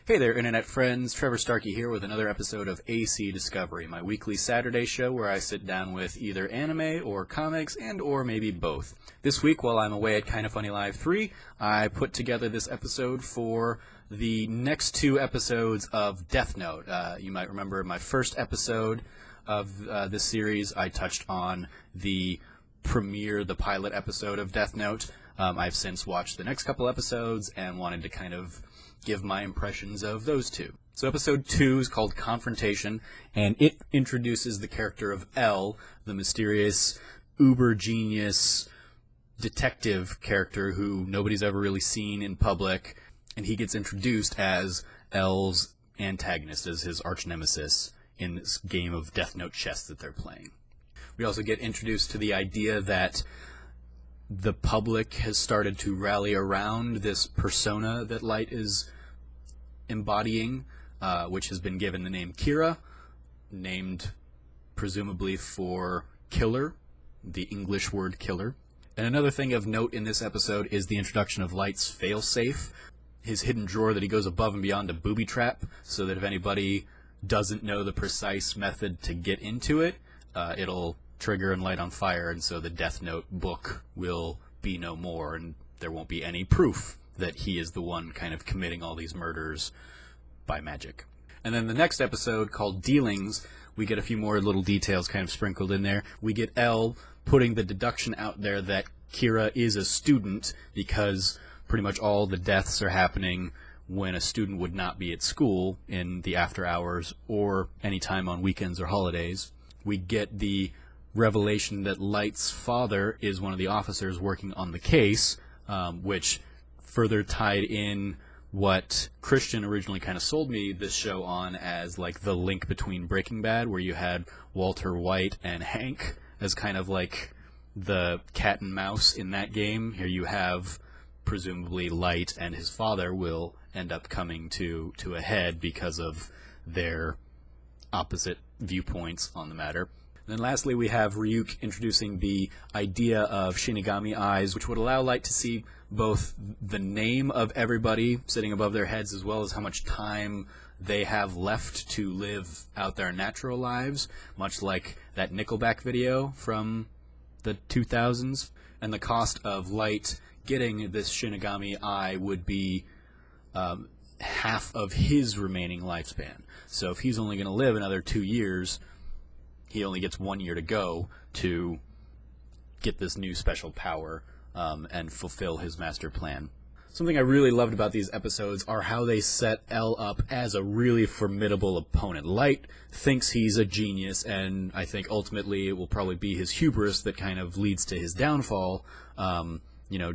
Hey there, Internet friends. Trevor Starkey here with another episode of AC Discovery, my weekly Saturday show where I sit down with either anime or comics and or maybe both. This week, while I'm away at Kinda Funny Live 3, I put together this episode for the next two episodes of Death Note. You might remember in my first episode of this series, I touched on the pilot episode of Death Note. I've since watched the next couple episodes and wanted to kind of give my impressions of those two. So episode 2 is called Confrontation, and it introduces the character of L, the mysterious, uber-genius detective character who nobody's ever really seen in public, and he gets introduced as L's antagonist, as his arch-nemesis in this game of Death Note chess that they're playing. We also get introduced to the idea that the public has started to rally around this persona that Light is embodying, which has been given the name Kira, named presumably for killer, the English word killer. And another thing of note in this episode is the introduction of Light's failsafe, his hidden drawer that he goes above and beyond to booby trap, so that if anybody doesn't know the precise method to get into it, it'll trigger and light on fire, and so the Death Note book will be no more, and there won't be any proof that he is the one kind of committing all these murders by magic. And then the next episode, called Dealings, we get a few more little details kind of sprinkled in there. We get L putting the deduction out there that Kira is a student because pretty much all the deaths are happening when a student would not be at school in the after hours or any time on weekends or holidays. We get the revelation that Light's father is one of the officers working on the case, which further tied in what Christian originally kind of sold me this show on as like the link between Breaking Bad, where you had Walter White and Hank as kind of like the cat and mouse in that game. Here you have presumably Light and his father will end up coming to a head because of their opposite viewpoints on the matter. Then lastly, we have Ryuk introducing the idea of Shinigami eyes, which would allow Light to see both the name of everybody sitting above their heads as well as how much time they have left to live out their natural lives, much like that Nickelback video from the 2000s. And the cost of Light getting this Shinigami eye would be half of his remaining lifespan. So if he's only going to live another 2 years, he only gets 1 year to go to get this new special power and fulfill his master plan. Something I really loved about these episodes are how they set L up as a really formidable opponent. Light thinks he's a genius, and I think ultimately it will probably be his hubris that kind of leads to his downfall,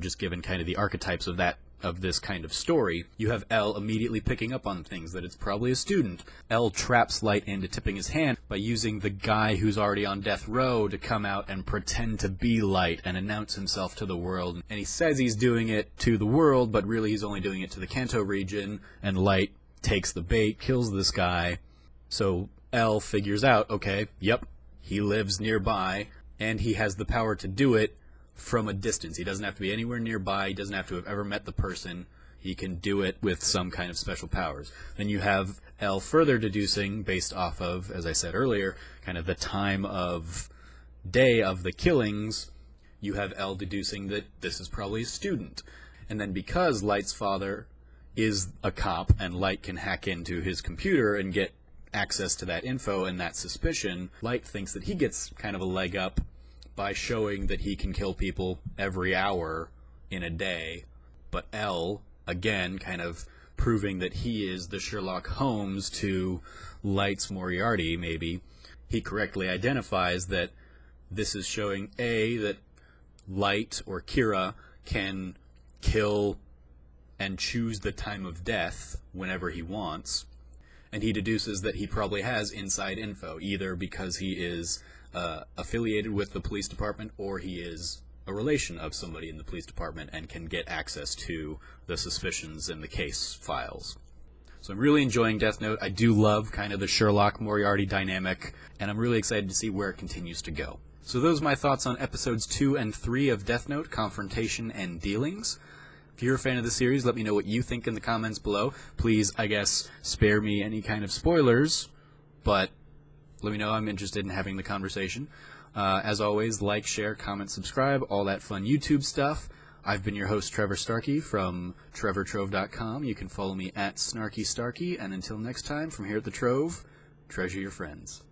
just given kind of the archetypes of this kind of story. You have L immediately picking up on things, that it's probably a student. L traps Light into tipping his hand by using the guy who's already on death row to come out and pretend to be Light and announce himself to the world. And he says he's doing it to the world, but really he's only doing it to the Kanto region, and Light takes the bait, kills this guy. So L figures out, okay, yep, he lives nearby, and he has the power to do it from a distance. He doesn't have to be anywhere nearby. He doesn't have to have ever met the person. He can do it with some kind of special powers. Then you have L further deducing, based off of, as I said earlier, kind of the time of day of the killings. You have L deducing that this is probably a student. And then because Light's father is a cop and Light can hack into his computer and get access to that info and that suspicion, Light thinks that he gets kind of a leg up by showing that he can kill people every hour in a day. But L, again, kind of proving that he is the Sherlock Holmes to Light's Moriarty, maybe, he correctly identifies that this is showing, A, that Light, or Kira, can kill and choose the time of death whenever he wants, and he deduces that he probably has inside info, either because he is affiliated with the police department, or he is a relation of somebody in the police department and can get access to the suspicions in the case files. So I'm really enjoying Death Note. I do love kind of the Sherlock-Moriarty dynamic, and I'm really excited to see where it continues to go. So those are my thoughts on episodes 2 and 3 of Death Note, Confrontation and Dealings. If you're a fan of the series, let me know what you think in the comments below. Please, I guess, spare me any kind of spoilers, but let me know. I'm interested in having the conversation. As always, like, share, comment, subscribe, all that fun YouTube stuff. I've been your host, Trevor Starkey from TrevorTrove.com. You can follow me at SnarkyStarkey, and until next time, from here at the Trove, treasure your friends.